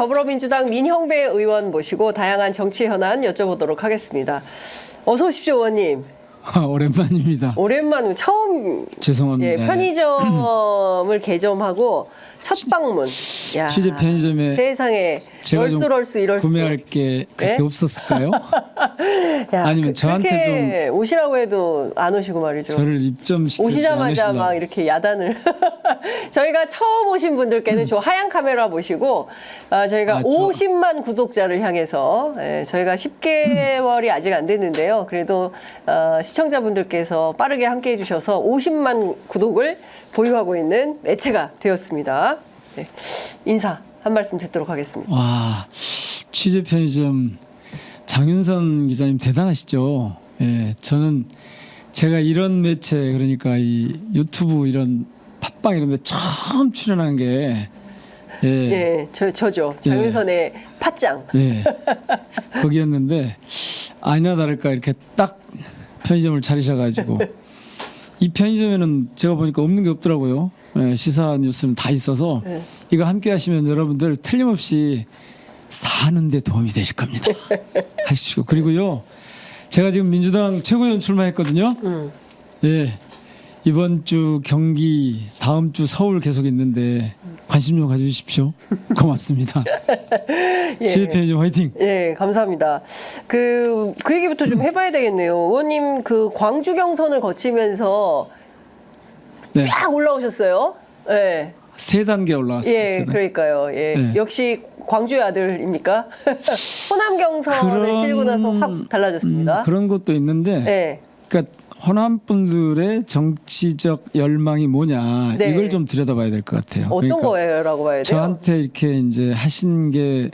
더불어민주당 민형배 의원 모시고 다양한 정치 현안 여쭤보도록 하겠습니다. 어서 오십시오, 의원님. 오랜만입니다. 오랜만 처음 죄송합니다. 예, 편의점을 개점하고 첫 방문. 야, 취재 편의점에 세상에 제가 좀 얼쑤 구매할 게 그렇게 예? 없었을까요? 야, 아니면 저한테 그렇게 오시라고 해도 안 오시고 말이죠. 저를 입점시키지 오시자마자 않으시려고. 막 이렇게 야단을 저희가 처음 오신 분들께는 저 하얀 카메라 보시고 저희가 50만 구독자를 향해서 저희가 10개월이 아직 안 됐는데요. 그래도 시청자분들께서 빠르게 함께해 주셔서 50만 구독을 보유하고 있는 매체가 되었습니다. 네. 인사 한 말씀 듣도록 하겠습니다. 와, 취재 편의점 장윤선 기자님 대단하시죠. 예, 저는 제가 이런 매체 그러니까 이 유튜브 이런 팟빵 이런 데 처음 출연한 게 예, 저죠. 장윤선의 팟짱. 예, 거기였는데 아니나 다를까 이렇게 딱 편의점을 차리셔가지고 이 편의점에는 제가 보니까 없는 게 없더라고요. 예, 시사 뉴스는 다 있어서 이거 함께 하시면 여러분들 틀림없이 사는 데 도움이 되실 겁니다. 하십시오. 그리고요, 제가 지금 민주당 최고위원 출마했거든요. 예, 이번 주 경기, 다음 주 서울 계속 있는데 관심 좀 가져주십시오. 고맙습니다. 취재 편의점 화이팅. 예, 감사합니다. 그 얘기부터 좀 해봐야 되겠네요. 의원님 그 광주 경선을 거치면서 네. 쫙 올라오셨어요. 예. 세 단계 올라왔습니다. 예, 그러니까요. 예. 네. 역시 광주의 아들입니까? 호남 경선을 치르고 나서 확 달라졌습니다. 그런 것도 있는데, 예. 그러니까 호남 분들의 정치적 열망이 뭐냐 네. 이걸 좀 들여다봐야 될 것 같아요. 어떤 그러니까 거예요라고 봐야 돼요? 저한테 이렇게 이제 하신 게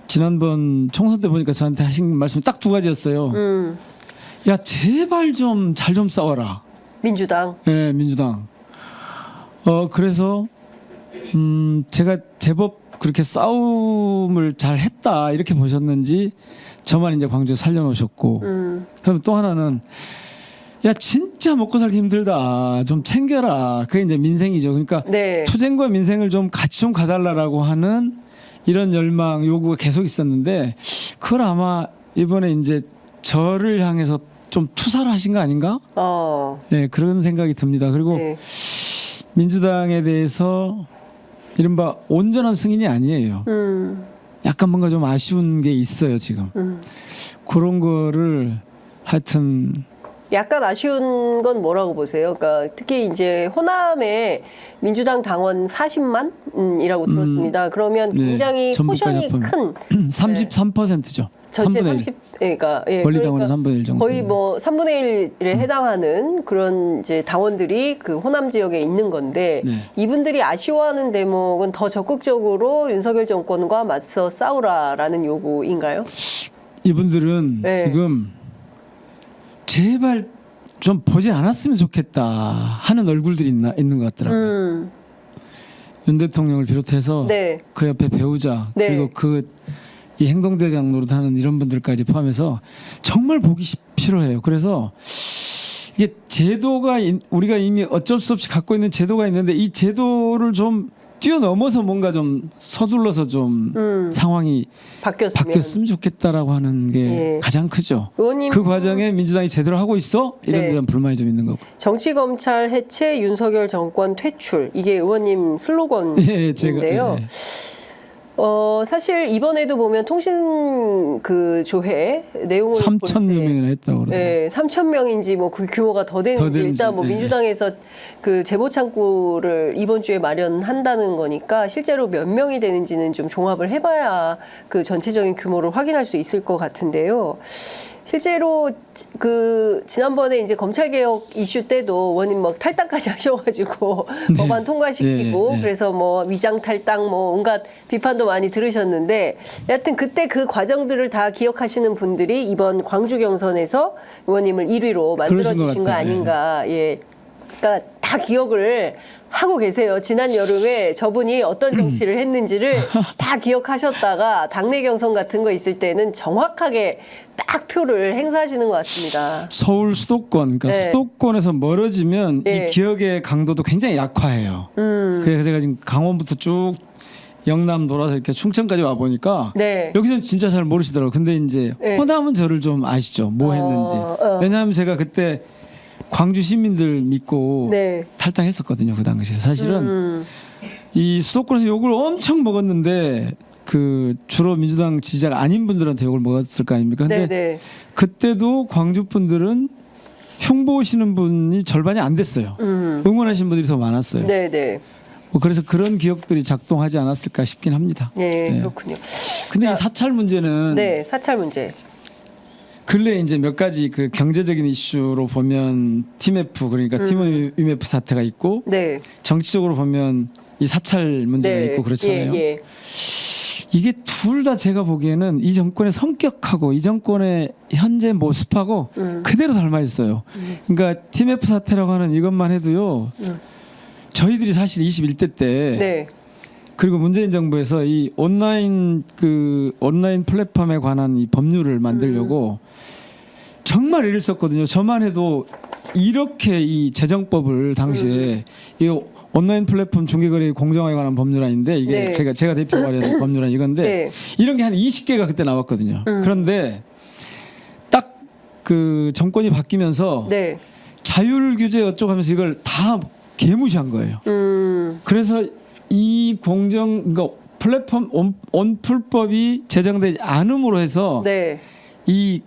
지난번 총선 때 보니까 저한테 하신 말씀이 딱 두 가지였어요. 야, 제발 좀 잘 좀 싸워라. 민주당. 예, 민주당. 그래서 제가 제법 그렇게 싸움을 잘 했다 이렇게 보셨는지 저만 이제 광주 살려놓으셨고, 그럼 또 하나는 야, 진짜 먹고 살기 힘들다 좀 챙겨라. 그게 이제 민생이죠. 그러니까 네. 투쟁과 민생을 좀 같이 좀 가달라라고 하는 이런 열망 요구가 계속 있었는데, 그걸 아마 이번에 이제 저를 향해서 좀 투사를 하신 거 아닌가? 네, 그런 생각이 듭니다. 그리고 네. 민주당에 대해서 이른바 온전한 승인이 아니에요. 약간 뭔가 좀 아쉬운 게 있어요, 지금. 그런 거를 하여튼 약간 아쉬운 건 뭐라고 보세요? 그러니까 특히 이제 호남에 민주당 당원 40만이라고 들었습니다. 그러면 굉장히 포션이 큰 33%죠. 전체 3분의 1. 30, 그러니까 권리 당원의 3분의 1 정도. 거의 뭐 3분의 1에 해당하는 그런 이제 당원들이 그 호남 지역에 있는 건데, 네. 이분들이 아쉬워하는 대목은 더 적극적으로 윤석열 정권과 맞서 싸우라라는 요구인가요? 이분들은 네. 지금 제발 좀 보지 않았으면 좋겠다 하는 얼굴들이 있는 것 같더라고요. 윤 대통령을 비롯해서 네. 그 옆에 배우자, 네. 그리고 이 행동대장 노릇하는 이런 분들까지 포함해서 정말 보기 싫어해요. 그래서 이게 제도가 우리가 이미 어쩔 수 없이 갖고 있는 제도가 있는데 이 제도를 좀 뛰어넘어서 뭔가 좀 서둘러서 좀 상황이 바뀌었으면 좋겠다라고 하는 게 예. 가장 크죠. 의원님, 그 과정에 민주당이 제대로 하고 있어? 이런 데 대한 불만이 좀 있는 거고. 정치검찰 해체, 윤석열 정권 퇴출, 이게 의원님 슬로건인데요. 예. 사실 이번에도 보면 통신 그 조회 내용을 3,000여 명이나 했다고 그러더라고요. 네, 3,000명인지 뭐 그 규모가 더 되는지 일단 뭐 네. 민주당에서 그 제보 창구를 이번 주에 마련한다는 거니까 실제로 몇 명이 되는지는 좀 종합을 해봐야 그 전체적인 규모를 확인할 수 있을 것 같은데요. 실제로 그 지난번에 이제 검찰 개혁 이슈 때도 원님 막 탈당까지 하셔가지고 법안 통과시키고 그래서 뭐 위장 탈당 뭐 온갖 비판도 많이 들으셨는데, 여하튼 그때 그 과정들을 다 기억하시는 분들이 이번 광주 경선에서 의원님을 1위로 만들어 주신 거 아닌가. 예. 그러니까 다 기억을 하고 계세요. 지난 여름에 저분이 어떤 정치를 했는지를 다 기억하셨다가 당내 경선 같은 거 있을 때는 정확하게 딱 표를 행사하시는 것 같습니다. 서울 수도권, 그러니까 네. 수도권에서 멀어지면 네. 이 기억의 강도도 굉장히 약화해요. 그래서 제가 지금 강원부터 쭉 영남 돌아서 이렇게 충청까지 와 보니까 네. 여기서는 진짜 잘 모르시더라고요. 근데 이제 네. 호남은 저를 좀 아시죠? 뭐 했는지. 왜냐하면 제가 그때 광주 시민들 믿고 네. 탈당했었거든요. 그 당시에. 사실은 이 수도권에서 욕을 엄청 먹었는데 그 주로 민주당 지지자가 아닌 분들한테 욕을 먹었을 거 아닙니까? 근데 네. 그때도 광주 분들은 흉보 오시는 분이 절반이 안 됐어요. 응원하신 분들이 더 많았어요. 네. 뭐 그래서 그런 기억들이 작동하지 않았을까 싶긴 합니다. 네, 네. 그렇군요. 근데 이 사찰 문제는 네, 사찰 문제. 근래 이제 몇 가지 그 경제적인 이슈로 보면 TMF 그러니까 티모니 위메프 사태가 있고 네. 정치적으로 보면 이 사찰 문제가 네. 있고 그렇잖아요. 예. 이게 둘 다 제가 보기에는 이 정권의 성격하고 이 정권의 현재 모습하고 그대로 닮아 있어요. 그러니까 TMF 사태라고 하는 이것만 해도요. 저희들이 사실 21대 때 네. 그리고 문재인 정부에서 이 온라인 플랫폼에 관한 이 법률을 만들려고 정말 애를 썼거든요. 저만 해도 이렇게 이 재정법을 당시에 이 온라인 플랫폼 중개거래 공정화에 관한 법률안인데 이게 네. 제가 대표 마련 법률안 이건데 네. 이런 게 한 20개가 그때 나왔거든요. 그런데 딱 그 정권이 바뀌면서 네. 자율 규제 어쩌고 하면서 이걸 다 개무시한 거예요. 그래서 이 그러니까 플랫폼 온풀법이 제정되지 않음으로 해서 네. 이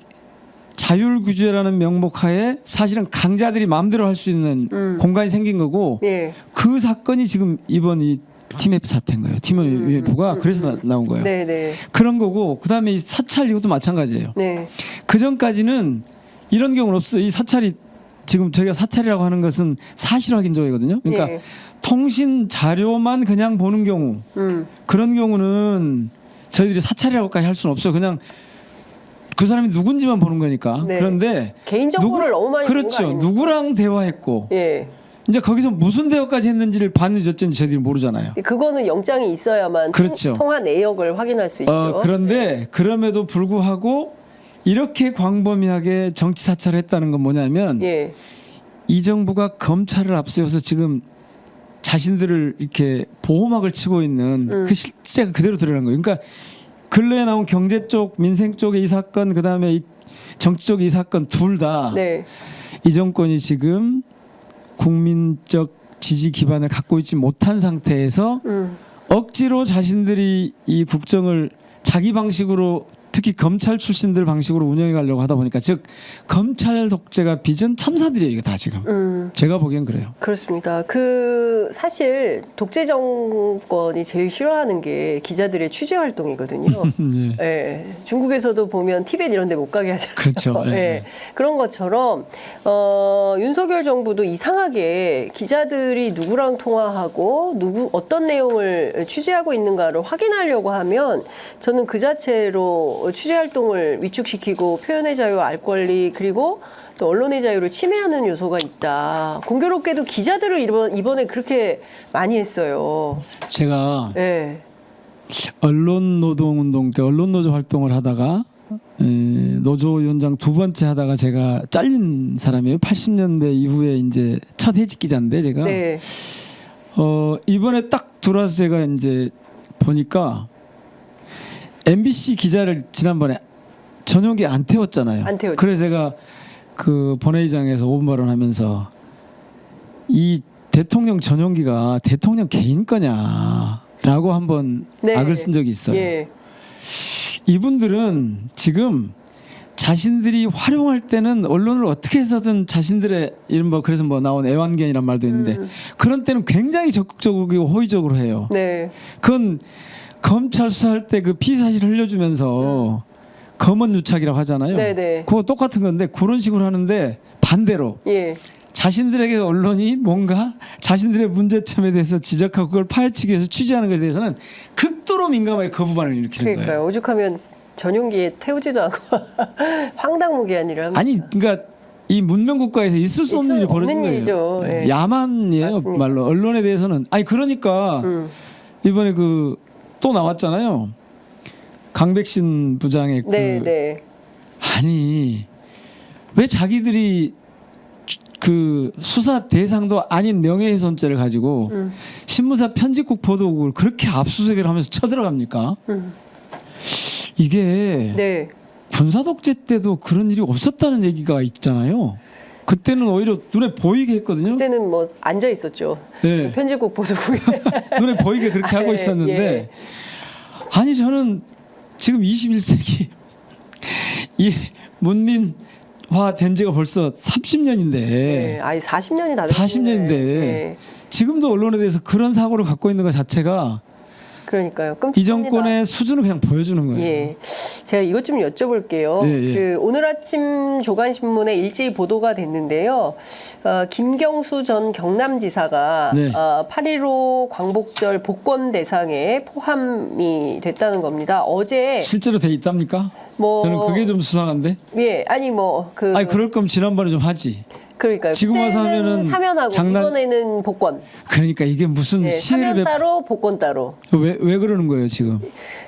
자율규제라는 명목하에 사실은 강자들이 마음대로 할 수 있는 공간이 생긴 거고 예. 그 사건이 지금 이번 이 TMF 사태인 거예요. TMF가 그래서 나온 거예요. 네. 그런 거고 그다음에 이 사찰 이것도 마찬가지예요. 네. 그 전까지는 이런 경우는 없어요. 이 사찰이 지금 저희가 사찰이라고 하는 것은 사실 확인조회거든요. 그러니까 예. 통신 자료만 그냥 보는 경우 그런 경우는 저희들이 사찰이라고까지 할 수는 없어요. 그냥 그 사람이 누군지만 보는 거니까. 네. 그런데 개인 정보를 너무 많이 보는 거 그렇죠. 아닙니까? 누구랑 대화했고 예. 이제 거기서 무슨 대화까지 했는지를 봤는지 어쩐지 저희들이 모르잖아요. 그거는 영장이 있어야만 그렇죠. 통화 내역을 확인할 수 있죠. 그런데 그럼에도 불구하고 이렇게 광범위하게 정치 사찰을 했다는 건 뭐냐면 예. 이 정부가 검찰을 앞세워서 지금 자신들을 이렇게 보호막을 치고 있는 그 실제가 그대로 드러난 거예요. 그러니까 근래에 나온 경제 쪽, 민생 쪽의 이 사건, 그다음에 이 정치 쪽의 이 사건 둘 다 이 네. 정권이 지금 국민적 지지 기반을 갖고 있지 못한 상태에서 억지로 자신들이 이 국정을 자기 방식으로 특히 검찰 출신들 방식으로 운영해 가려고 하다 보니까 즉 검찰 독재가 빚은 참사들이에요. 이거 다 지금. 제가 보기엔 그래요. 그렇습니다. 그 사실 독재 정권이 제일 싫어하는 게 기자들의 취재 활동이거든요. 예. 예. 중국에서도 보면 티벳 이런 데 못 가게 하잖아요. 그렇죠. 예. 예. 그런 것처럼 윤석열 정부도 이상하게 기자들이 누구랑 통화하고 어떤 내용을 취재하고 있는가를 확인하려고 하면 저는 그 자체로 취재 활동을 위축시키고 표현의 자유, 알 권리 그리고 또 언론의 자유를 침해하는 요소가 있다. 공교롭게도 기자들을 이번에 그렇게 많이 했어요. 제가 예. 언론노동운동 때 언론노조 활동을 하다가 노조위원장 두 번째 하다가 제가 잘린 사람이에요. 80년대 이후에 이제 첫 해직 기자인데 제가 네. 이번에 딱 들어와서 제가 이제 보니까 MBC 기자를 지난번에 전용기 안 태웠잖아요. 안 태웠죠. 그래서 제가 그 본회의장에서 5분 발언하면서 이 대통령 전용기가 대통령 개인 거냐라고 한번 네. 악을 쓴 적이 있어요. 예. 이분들은 지금 자신들이 활용할 때는 언론을 어떻게 해서든 자신들의 이른바 그래서 뭐 나온 애완견이란 말도 있는데 그런 때는 굉장히 적극적이고 호의적으로 해요. 네. 그건 검찰 수사할 때 그 피의 사실을 흘려주면서 검언 유착이라고 하잖아요. 네네. 그거 똑같은 건데 그런 식으로 하는데 반대로 예. 자신들에게 언론이 뭔가 자신들의 문제점에 대해서 지적하고 그걸 파헤치기 위해서 취재하는 것에 대해서는 극도로 민감하게 거부반응을 일으키는 그러니까요. 거예요. 오죽하면 전용기에 태우지도 않고 황당무계한 일을 합니다. 아니 그러니까 이 문명 국가에서 있을 수 없는 일이 벌어진 없는 거예요. 일이죠. 네. 예. 야만이에요. 맞습니다. 말로 언론에 대해서는 아니 그러니까 이번에 그 또 나왔잖아요. 강백신 부장의 그 네. 아니 왜 자기들이 그 수사 대상도 아닌 명예훼손죄를 가지고 신문사 편집국 보도국을 그렇게 압수수색을 하면서 쳐들어갑니까? 이게 네. 군사독재 때도 그런 일이 없었다는 얘기가 있잖아요. 그때는 오히려 눈에 보이게 했거든요. 그때는 뭐 앉아 있었죠. 네. 편집국 보도국에. 눈에 보이게 그렇게 하고 예, 있었는데 예. 아니 저는 지금 21세기 이 문민화 된 지가 벌써 30년인데 네. 아니 40년이 다 됐네. 40년인데 네. 지금도 언론에 대해서 그런 사고를 갖고 있는 것 자체가 그러니까요. 이 끔찍합니다. 정권의 수준을 그냥 보여주는 거예요. 예, 제가 이것 좀 여쭤볼게요. 예, 예. 그 오늘 아침 조간신문에 일제히 보도가 됐는데요. 김경수 전 경남지사가 네. 8.15 광복절 복권 대상에 포함이 됐다는 겁니다. 어제 실제로 돼 있답니까? 뭐 저는 그게 좀 수상한데. 예, 아니 뭐 그 아니 그럴 거면 지난번에 좀 하지. 그러니까요. 지금 와서 그때는 하면은 사면하고 장난- 이번에는 복권. 그러니까 이게 무슨 예, 시혜를 사면 따로 복권 따로. 왜 그러는 거예요 지금?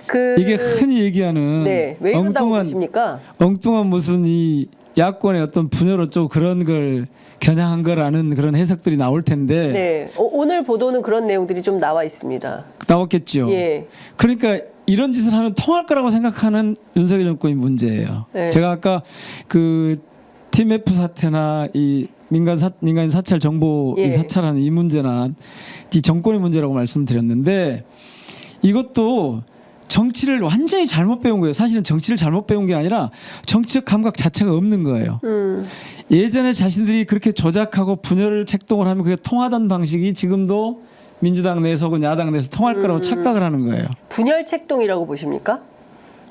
그 이게 흔히 얘기하는 네, 왜 이런다고 보십니까? 엉뚱한 무슨 이 야권의 어떤 분열 어쩌고 그런 걸 겨냥한 거라는 그런 해석들이 나올 텐데 네, 오늘 보도는 그런 내용들이 좀 나와 있습니다. 나왔겠죠. 예. 그러니까 이런 짓을 하면 통할 거라고 생각하는 윤석열 정권이 문제예요. 네. 제가 아까 그 TMF 사태나 이 민간 사찰 정보 예. 이 사찰하는 이 문제나 이 정권의 문제라고 말씀드렸는데 이것도 정치를 완전히 잘못 배운 거예요. 사실은 정치를 잘못 배운 게 아니라 정치적 감각 자체가 없는 거예요. 예전에 자신들이 그렇게 조작하고 분열을 책동을 하면 그게 통하던 방식이 지금도 민주당 내에서 혹은 야당 내에서 통할 거라고 착각을 하는 거예요. 분열 책동이라고 보십니까?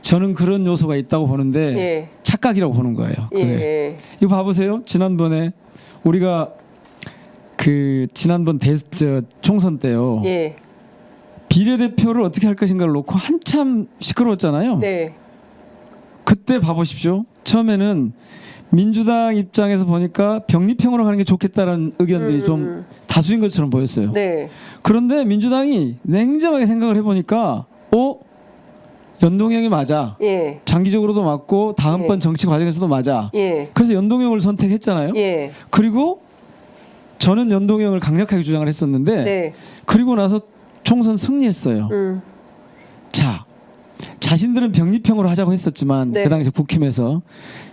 저는 그런 요소가 있다고 보는데 예. 착각이라고 보는 거예요. 예. 그게. 예. 이거 봐보세요. 지난번에 우리가 그 지난번 총선 때요. 예. 비례대표를 어떻게 할 것인가를 놓고 한참 시끄러웠잖아요. 네. 그때 봐보십시오. 처음에는 민주당 입장에서 보니까 병립형으로 가는 게 좋겠다는 의견들이 좀 다수인 것처럼 보였어요. 네. 그런데 민주당이 냉정하게 생각을 해보니까 연동형이 맞아. 예. 장기적으로도 맞고 다음번 예. 정치 과정에서도 맞아. 예. 그래서 연동형을 선택했잖아요. 예. 그리고 저는 연동형을 강력하게 주장을 했었는데 네. 그리고 나서 총선 승리했어요. 자, 자신들은 병립형으로 하자고 했었지만 네. 그 당시 국힘에서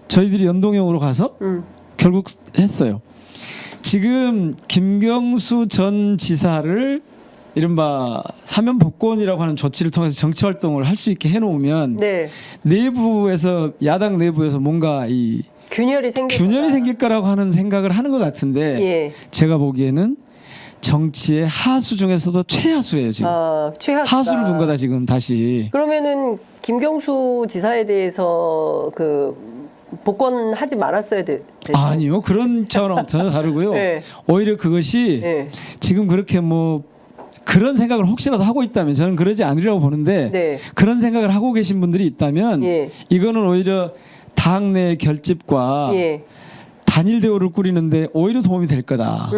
저희들이 연동형으로 가서 결국 했어요. 지금 김경수 전 지사를 이른바 사면 복권이라고 하는 조치를 통해서 정치 활동을 할 수 있게 해놓으면 네. 내부에서 야당 내부에서 뭔가 이 균열이 균열이 생길 거라고 하는 생각을 하는 것 같은데 예. 제가 보기에는 정치의 하수 중에서도 최하수예요 지금. 최하수다. 하수를 둔 거다 지금 다시. 그러면은 김경수 지사에 대해서 그 복권하지 말았어야 되죠. 아니요 그런 차원은 전혀 다르고요. 네. 오히려 그것이 네. 지금 그렇게 뭐 그런 생각을 혹시라도 하고 있다면 저는 그러지 않으리라고 보는데 네. 그런 생각을 하고 계신 분들이 있다면 예. 이거는 오히려 당내 결집과 예. 단일 대우를 꾸리는데 오히려 도움이 될 거다.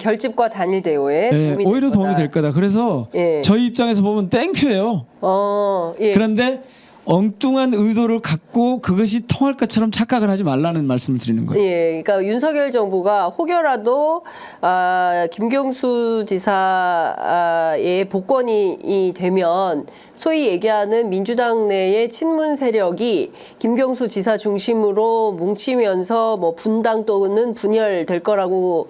결집과 단일 대우에 도움이 오히려 될 도움이 거다. 될 거다. 그래서 예. 저희 입장에서 보면 땡큐예요. 예. 그런데 엉뚱한 의도를 갖고 그것이 통할 것처럼 착각을 하지 말라는 말씀을 드리는 거예요. 예, 그러니까 윤석열 정부가 혹여라도 김경수 지사의 복권이 되면 소위 얘기하는 민주당 내의 친문 세력이 김경수 지사 중심으로 뭉치면서 뭐 분당 또는 분열될 거라고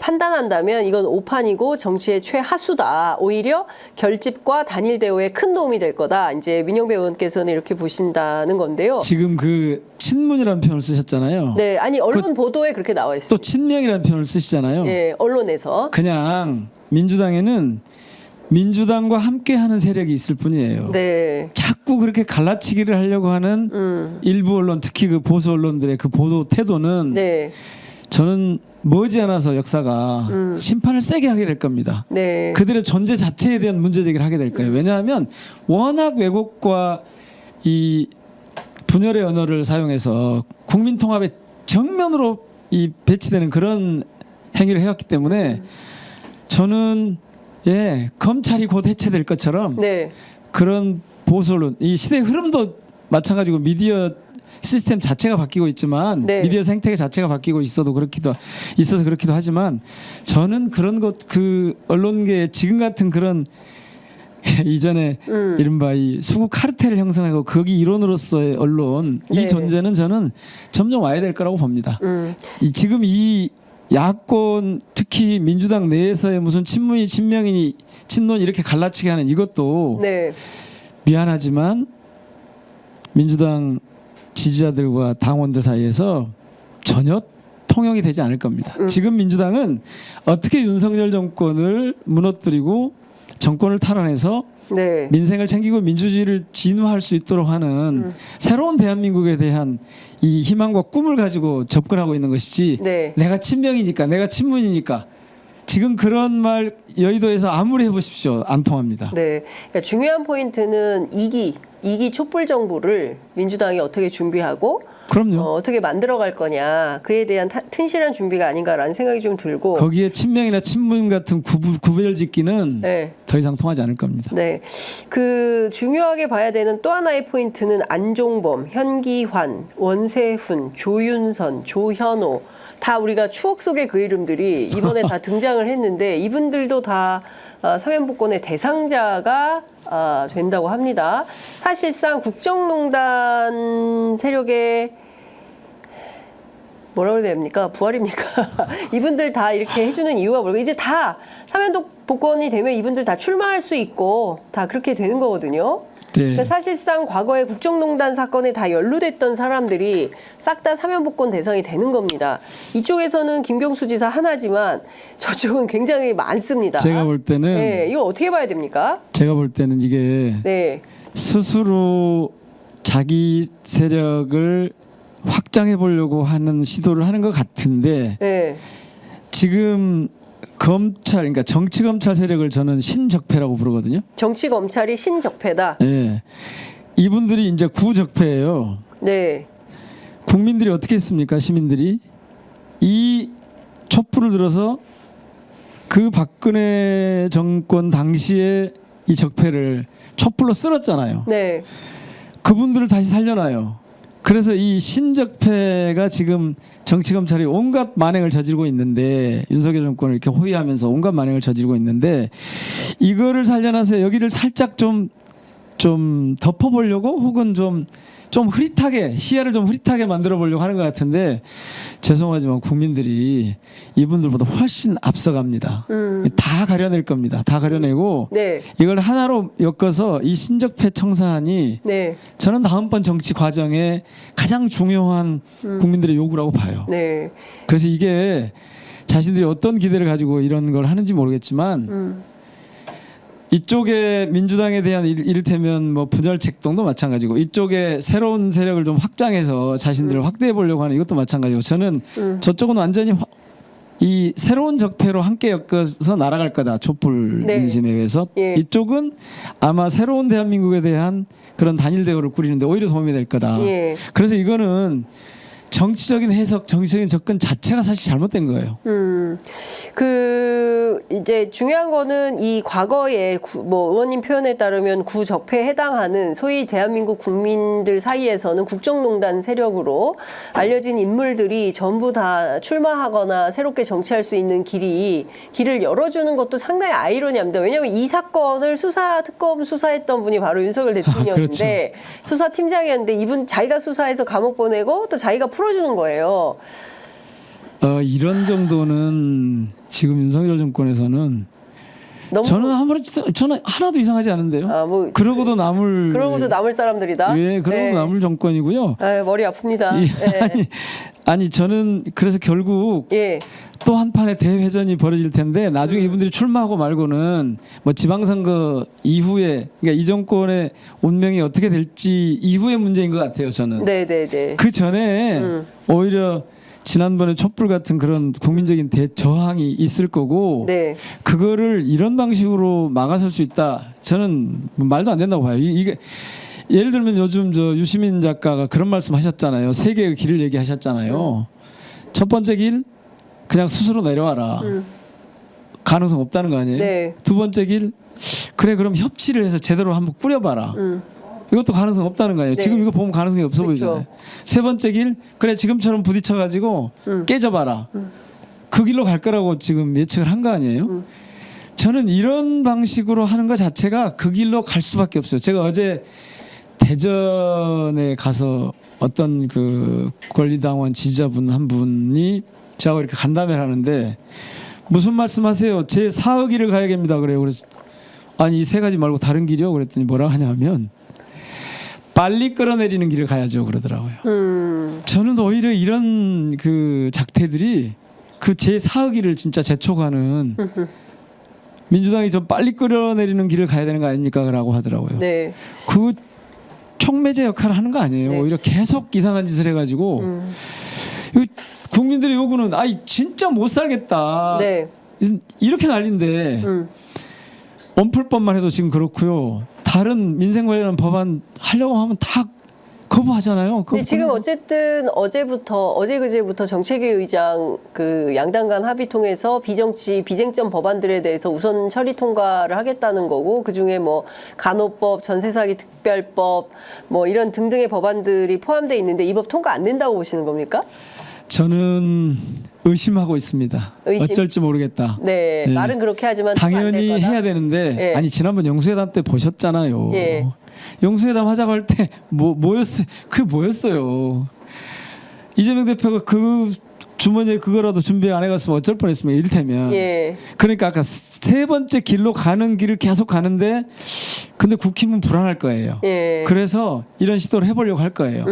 판단한다면 이건 오판이고 정치의 최하수다. 오히려 결집과 단일 대우에 큰 도움이 될 거다. 이제 민영배 의원께서는 이렇게 보신다는 건데요. 지금 그 친문이라는 표현을 쓰셨잖아요. 네, 아니 언론 보도에 그렇게 나와 또 있습니다. 친명이라는 표현을 쓰시잖아요. 예, 언론에서. 그냥 민주당에는 민주당과 함께하는 세력이 있을 뿐이에요. 네. 자꾸 그렇게 갈라치기를 하려고 하는 일부 언론, 특히 그 보수 언론들의 그 보도 태도는 네. 저는 머지않아서 역사가 심판을 세게 하게 될 겁니다. 네. 그들의 존재 자체에 대한 문제 제기를 하게 될 거예요. 왜냐하면 워낙 왜곡과 이 분열의 언어를 사용해서 국민 통합에 정면으로 이 배치되는 그런 행위를 해왔기 때문에 저는 검찰이 곧 해체될 것처럼 네. 그런 보수 언론 이 시대의 흐름도 마찬가지고 미디어 시스템 자체가 바뀌고 있지만 네. 미디어 생태 자체가 바뀌고 있어서 그렇기도 하지만 저는 그런 것 그 언론계 지금 같은 그런 이전에 이른바 이 수구 카르텔을 형성하고 거기 일원으로서의 언론 네. 이 존재는 저는 점점 와야 될 거라고 봅니다. 지금 이 야권 특히 민주당 내에서의 무슨 친문이 친명이 친논 이렇게 갈라치게 하는 이것도 네. 미안하지만 민주당 지지자들과 당원들 사이에서 전혀 통용이 되지 않을 겁니다. 지금 민주당은 어떻게 윤석열 정권을 무너뜨리고 정권을 탈환해서 네. 민생을 챙기고 민주주의를 진화할 수 있도록 하는 새로운 대한민국에 대한 이 희망과 꿈을 가지고 접근하고 있는 것이지 네. 내가 친명이니까 내가 친문이니까 지금 그런 말 여의도에서 아무리 해보십시오. 안 통합니다. 네. 그러니까 중요한 포인트는 2기 촛불 정부를 민주당이 어떻게 준비하고 그럼요. 어떻게 만들어갈 거냐 그에 대한 튼실한 준비가 아닌가라는 생각이 좀 들고 거기에 친명이나 친문 같은 구별짓기는 네. 더 이상 통하지 않을 겁니다. 네. 그 중요하게 봐야 되는 또 하나의 포인트는 안종범, 현기환, 원세훈, 조윤선, 조현오 다 우리가 추억 속의 그 이름들이 이번에 다 등장을 했는데 이분들도 다 사면복권의 대상자가 된다고 합니다. 사실상 국정농단 세력의 뭐라고 해야 됩니까? 부활입니까? 이분들 다 이렇게 해주는 이유가 뭘까? 이제 다 사면복권이 되면 이분들 다 출마할 수 있고 다 그렇게 되는 거거든요. 네. 그러니까 사실상 과거에 국정농단 사건에 다 연루됐던 사람들이 싹 다 사면복권 대상이 되는 겁니다. 이쪽에서는 김경수 지사 하나지만 저쪽은 굉장히 많습니다. 제가 볼 때는 네, 이거 어떻게 봐야 됩니까? 제가 볼 때는 이게 네, 스스로 자기 세력을 확장해 보려고 하는 시도를 하는 것 같은데 네, 지금 검찰 그러니까 정치 검찰 세력을 저는 신적폐라고 부르거든요. 정치 검찰이 신적폐다. 예. 이분들이 이제 구적폐예요. 네, 국민들이 어떻게 했습니까? 시민들이 이 촛불을 들어서 그 박근혜 정권 당시에 이 적폐를 촛불로 쓸었잖아요. 네, 그분들을 다시 살려놔요. 그래서 이 신적폐가 지금 정치검찰이 온갖 만행을 저지르고 있는데 윤석열 정권을 이렇게 호위하면서 온갖 만행을 저지르고 있는데 이거를 살려놔서 여기를 살짝 좀 덮어보려고 혹은 좀 흐릿하게 시야를 좀 흐릿하게 만들어 보려고 하는 것 같은데 죄송하지만 국민들이 이분들보다 훨씬 앞서갑니다. 다 가려낼 겁니다. 다 가려내고 네, 이걸 하나로 엮어서 이 신적폐 청산이 네, 저는 다음번 정치 과정에 가장 중요한 국민들의 요구라고 봐요. 네, 그래서 이게 자신들이 어떤 기대를 가지고 이런 걸 하는지 모르겠지만 이쪽에 민주당에 대한 이를테면 뭐 분열 책동도 마찬가지고 이쪽에 새로운 세력을 좀 확장해서 자신들을 확대해 보려고 하는 이것도 마찬가지고 저는 저쪽은 완전히 이 새로운 적폐로 함께 엮어서 날아갈 거다. 촛불 네. 민심에 의해서 예. 이쪽은 아마 새로운 대한민국에 대한 그런 단일 대우를 꾸리는데 오히려 도움이 될 거다. 예. 그래서 이거는 정치적인 해석, 정치적인 접근 자체가 사실 잘못된 거예요. 이제 중요한 거는 이 과거에 뭐 의원님 표현에 따르면 구적폐에 해당하는 소위 대한민국 국민들 사이에서는 국정농단 세력으로 알려진 인물들이 전부 다 출마하거나 새롭게 정치할 수 있는 길을 열어주는 것도 상당히 아이러니합니다. 왜냐하면 이 사건을 특검 수사했던 분이 바로 윤석열 대통령인데 그렇죠. 수사팀장이었는데 이분 자기가 수사해서 감옥 보내고 또 자기가 풀어주는 거예요. 이런 정도는 지금 윤석열 정권에서는 너무 저는 하나도 이상하지 않은데요. 그러고도 남을 사람들이다. 예, 그러고도 남을 정권이고요. 머리 아픕니다. 아니 저는 그래서 결국 예. 또 한 판의 대회전이 벌어질 텐데 나중에 이분들이 출마하고 말고는 뭐 지방선거 이후에 그러니까 이 정권의 운명이 어떻게 될지 이후의 문제인 것 같아요. 저는. 네네네. 그 전에 오히려 지난번에 촛불 같은 그런 국민적인 대저항이 있을 거고 네. 그거를 이런 방식으로 막아설 수 있다. 저는 말도 안 된다고 봐요. 이게 예를 들면 요즘 저 유시민 작가가 그런 말씀하셨잖아요. 세 개의 길을 얘기하셨잖아요. 첫 번째 길 그냥 스스로 내려와라. 가능성 없다는 거 아니에요? 네. 두 번째 길 그래 그럼 협치를 해서 제대로 한번 꾸려봐라. 이것도 가능성 없다는 거예요. 네. 지금 이거 보면 가능성이 없어 그렇죠. 보이잖아요. 세 번째 길, 그래 지금처럼 부딪혀가지고 깨져봐라. 그 길로 갈 거라고 지금 예측을 한 거 아니에요? 저는 이런 방식으로 하는 것 자체가 그 길로 갈 수밖에 없어요. 제가 어제 대전에 가서 어떤 그 권리당원 지지자분 한 분이 저하고 이렇게 간담회를 하는데 무슨 말씀하세요? 제 4억 길을 가야 됩니다. 그래요. 그래서 아니 이 세 가지 말고 다른 길이요? 그랬더니 뭐라 하냐면 빨리 끌어내리는 길을 가야죠. 그러더라고요. 저는 오히려 이런 그 작태들이 그 제 4억 길을 진짜 재촉하는 민주당이 좀 빨리 끌어내리는 길을 가야 되는 거 아닙니까? 라고 하더라고요. 네. 그 촉매제 역할을 하는 거 아니에요. 네. 오히려 계속 이상한 짓을 해가지고 이 국민들의 요구는 아이 진짜 못 살겠다. 네. 이렇게 난리인데 원풀법만 해도 지금 그렇고요. 다른 민생 관련한 법안 하려고 하면 다 거부하잖아요. 근데 지금 어쨌든 어제 그제부터 정책위 의장 그 양당 간 합의 통해서 비쟁점 법안들에 대해서 우선 처리 통과를 하겠다는 거고 그중에 뭐 간호법, 전세사기 특별법 뭐 이런 등등의 법안들이 포함되어 있는데 이 법 통과 안 된다고 보시는 겁니까? 저는 의심하고 있습니다. 의심? 어쩔지 모르겠다. 네, 네. 말은 그렇게 하지만 통과 안될 당연히 거다? 해야 되는데 예. 아니 지난번 영수회담 때 보셨잖아요. 예. 영수회담 하자고 할 때 뭐였어요? 그게 뭐였어요? 이재명 대표가 그 주머니에 그거라도 준비 안 해갔으면 어쩔 뻔했으면 이를테면. 예. 그러니까 아까 세 번째 길로 가는 길을 계속 가는데 근데 국힘은 불안할 거예요. 예. 그래서 이런 시도를 해보려고 할 거예요.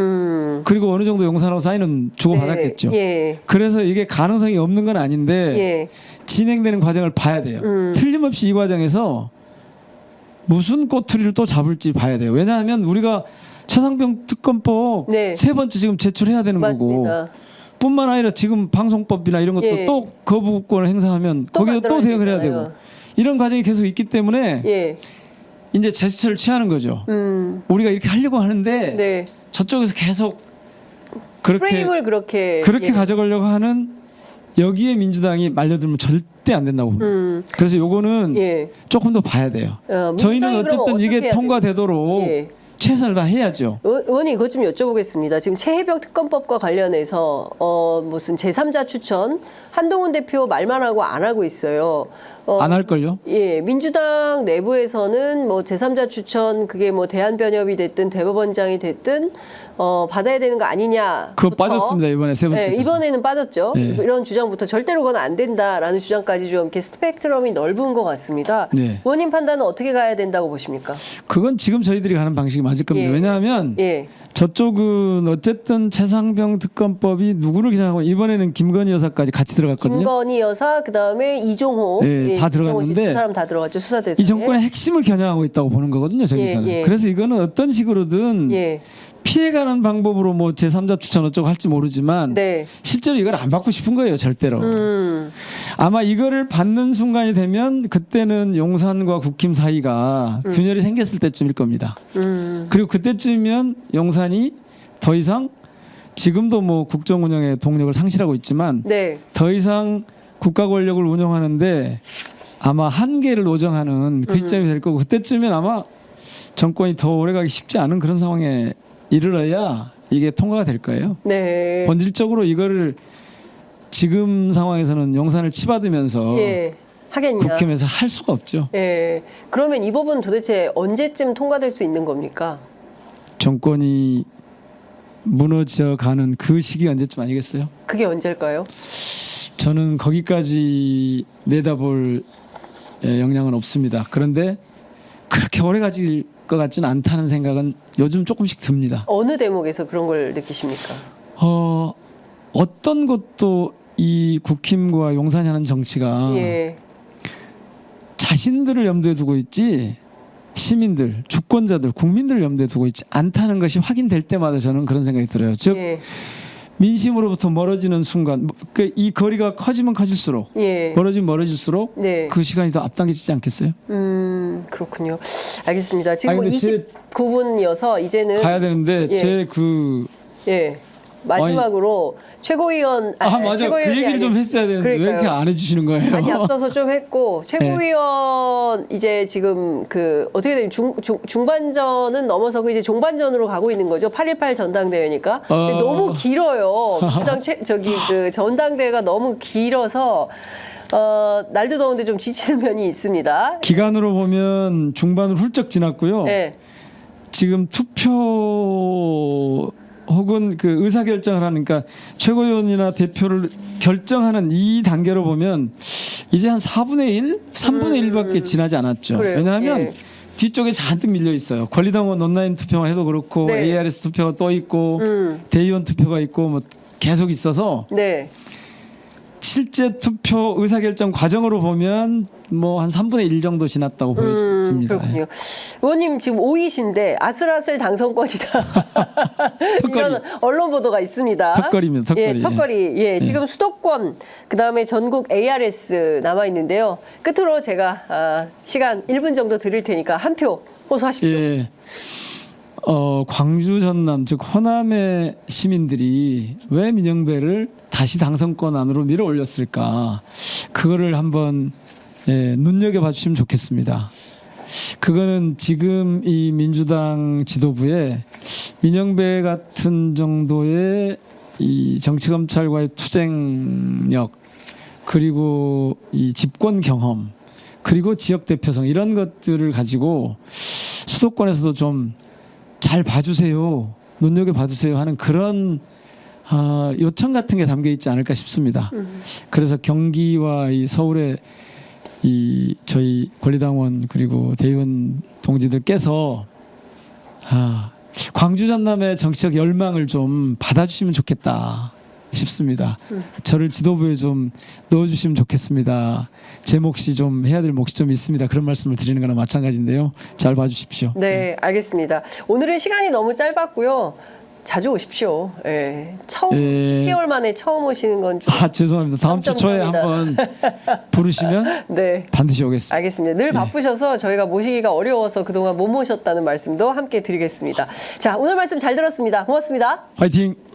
그리고 어느 정도 용산하고 사인은 주고받았겠죠. 네. 예. 그래서 이게 가능성이 없는 건 아닌데 예. 진행되는 과정을 봐야 돼요. 틀림없이 이 과정에서 무슨 꼬투리를 또 잡을지 봐야 돼요. 왜냐하면 우리가 최상병 특검법 네. 세 번째 지금 제출해야 되는 거고 맞습니다. 뿐만 아니라 지금 방송법이나 이런 것도 예. 또 거부권을 행사하면 또 거기에 또 만들어야 대응을 해야 되잖아요. 되고 이런 과정이 계속 있기 때문에 예. 이제 제스처를 취하는 거죠. 우리가 이렇게 하려고 하는데 네. 저쪽에서 계속 그렇게 프레임을 그렇게 예. 가져가려고 하는 여기에 민주당이 말려들면 절대 안 된다고 봅니다. 그래서 요거는 예. 조금 더 봐야 돼요. 저희는 민주당이 그럼 어쨌든 어떻게 이게 해야 통과되도록 예. 최선을 다해야죠. 의원님 그것 좀 여쭤보겠습니다. 지금 최혜병 특검법과 관련해서 무슨 제3자 추천 한동훈 대표 말만 하고 안 하고 있어요. 안 할걸요? 예, 민주당 내부에서는 뭐 제3자 추천 그게 뭐 대한변협이 됐든 대법원장이 됐든 받아야 되는 거 아니냐. 그거 빠졌습니다 이번에 세 번째. 네, 이번에는 빠졌죠. 네. 이런 주장부터 절대로 그건 안 된다라는 주장까지 좀 이렇게 스펙트럼이 넓은 것 같습니다. 네. 의원님 판단은 어떻게 가야 된다고 보십니까? 그건 지금 저희들이 가는 방식이 맞을 겁니다. 예. 왜냐하면 예, 저쪽은 어쨌든 최상병 특검법이 누구를 기장하고 이번에는 김건희 여사까지 같이 들어갔거든요. 김건희 여사 그다음에 이종호, 예, 다 이종호 씨 들어갔는데 두 사람 다 들어갔죠 수사 대상에. 이 정권의 핵심을 겨냥하고 있다고 보는 거거든요. 저기서는. 예, 예. 그래서 이거는 어떤 식으로든 예, 피해가는 방법으로 뭐 제3자 추천 어쩌고 할지 모르지만 네, 실제로 이걸 안 받고 싶은 거예요. 절대로. 아마 이거를 받는 순간이 되면 그때는 용산과 국힘 사이가 균열이 생겼을 때쯤일 겁니다. 그리고 그때쯤이면 용산이 더 이상 지금도 뭐 국정 운영의 동력을 상실하고 있지만 네, 더 이상 국가 권력을 운영하는데 아마 한계를 노정하는 그 시점이 될 거고 그때쯤엔 아마 정권이 더 오래가기 쉽지 않은 그런 상황에 이르러야 이게 통과가 될 거예요. 네. 본질적으로 이거를 지금 상황에서는 용산을 치받으면서 예, 하겠냐. 국힘에서 할 수가 없죠. 예, 그러면 이 법은 도대체 언제쯤 통과될 수 있는 겁니까? 정권이 무너져가는 그 시기 언제쯤 아니겠어요? 그게 언제일까요? 저는 거기까지 내다볼 역량은 없습니다. 그런데 그렇게 오래 가질 것 같지는 않다는 생각은 요즘 조금씩 듭니다. 어느 대목에서 그런 걸 느끼십니까? 어떤 것도 이 국힘과 용산이 하는 정치가 예, 자신들을 염두에 두고 있지 시민들, 주권자들, 국민들을 염두에 두고 있지 않다는 것이 확인될 때마다 저는 그런 생각이 들어요. 즉 예, 민심으로부터 멀어지는 순간 이 거리가 커지면 커질수록 예, 멀어지면 멀어질수록 네. 그 시간이 더 앞당겨지지 않겠어요? 그렇군요. 알겠습니다. 지금 아니, 뭐 근데 29분이어서 이제는 가야 되는데 예. 제 그 예, 마지막으로 최고위원 맞아. 그 최고위원이 얘기를 좀 했어야 되는데 왜 그러니까요. 이렇게 안 해주시는 거예요? 아니 앞서서 좀 했고 최고위원 이제 지금 그 어떻게 되면 중반전은 넘어서고 이제 종반전으로 가고 있는 거죠. 8.18 전당대회니까 근데 너무 길어요. 민주당 저기 그 전당대회가 너무 길어서 날도 더운데 좀 지치는 면이 있습니다. 기간으로 보면 중반을 훌쩍 지났고요. 네. 지금 투표 혹은 그 의사 결정을 하니까 최고위원이나 대표를 결정하는 이 단계로 보면 이제 한 4분의 1, 3분의 1밖에 지나지 않았죠. 그래요. 왜냐하면 예. 뒤쪽에 잔뜩 밀려 있어요. 권리당원 온라인 투표만 해도 그렇고 네. ARS 투표가 또 있고 대의원 투표가 있고 뭐 계속 있어서 네. 실제 투표 의사결정 과정으로 보면 뭐 한 3분의 1 정도 지났다고 보여집니다. 그렇군요. 의원님 지금 5위신데 아슬아슬 당선권이다. 이런 언론 보도가 있습니다. 턱걸이입니다. 턱걸이. 예, 턱걸이. 예, 지금 수도권 그다음에 전국 ARS 남아 있는데요. 끝으로 제가 시간 1분 정도 드릴 테니까 한 표 호소하십시오. 예. 광주 전남 즉 호남의 시민들이 왜 민영배를 다시 당선권 안으로 밀어 올렸을까? 그거를 한번 눈여겨봐 주시면 좋겠습니다. 그거는 지금 이 민주당 지도부에 민영배 같은 정도의 이 정치검찰과의 투쟁력 그리고 이 집권 경험 그리고 지역 대표성 이런 것들을 가지고 수도권에서도 좀 잘 봐주세요, 눈여겨 봐주세요 하는 그런 요청 같은 게 담겨 있지 않을까 싶습니다. 그래서 경기와 이 서울의 이 저희 권리당원 그리고 대의원 동지들께서 광주 전남의 정치적 열망을 좀 받아주시면 좋겠다 싶습니다. 저를 지도부에 좀 넣어주시면 좋겠습니다. 제 몫이 좀 해야 될 몫이 좀 있습니다. 그런 말씀을 드리는 거나 마찬가지인데요. 잘 봐주십시오. 네, 알겠습니다. 오늘은 시간이 너무 짧았고요. 자주 오십시오. 예. 처음 10개월 만에 처음 오시는 건 좀 죄송합니다. 다음 주 초에 한번 부르시면 네. 반드시 오겠습니다. 알겠습니다. 늘 바쁘셔서 저희가 모시기가 어려워서 그동안 못 모셨다는 말씀도 함께 드리겠습니다. 자, 오늘 말씀 잘 들었습니다. 고맙습니다. 화이팅!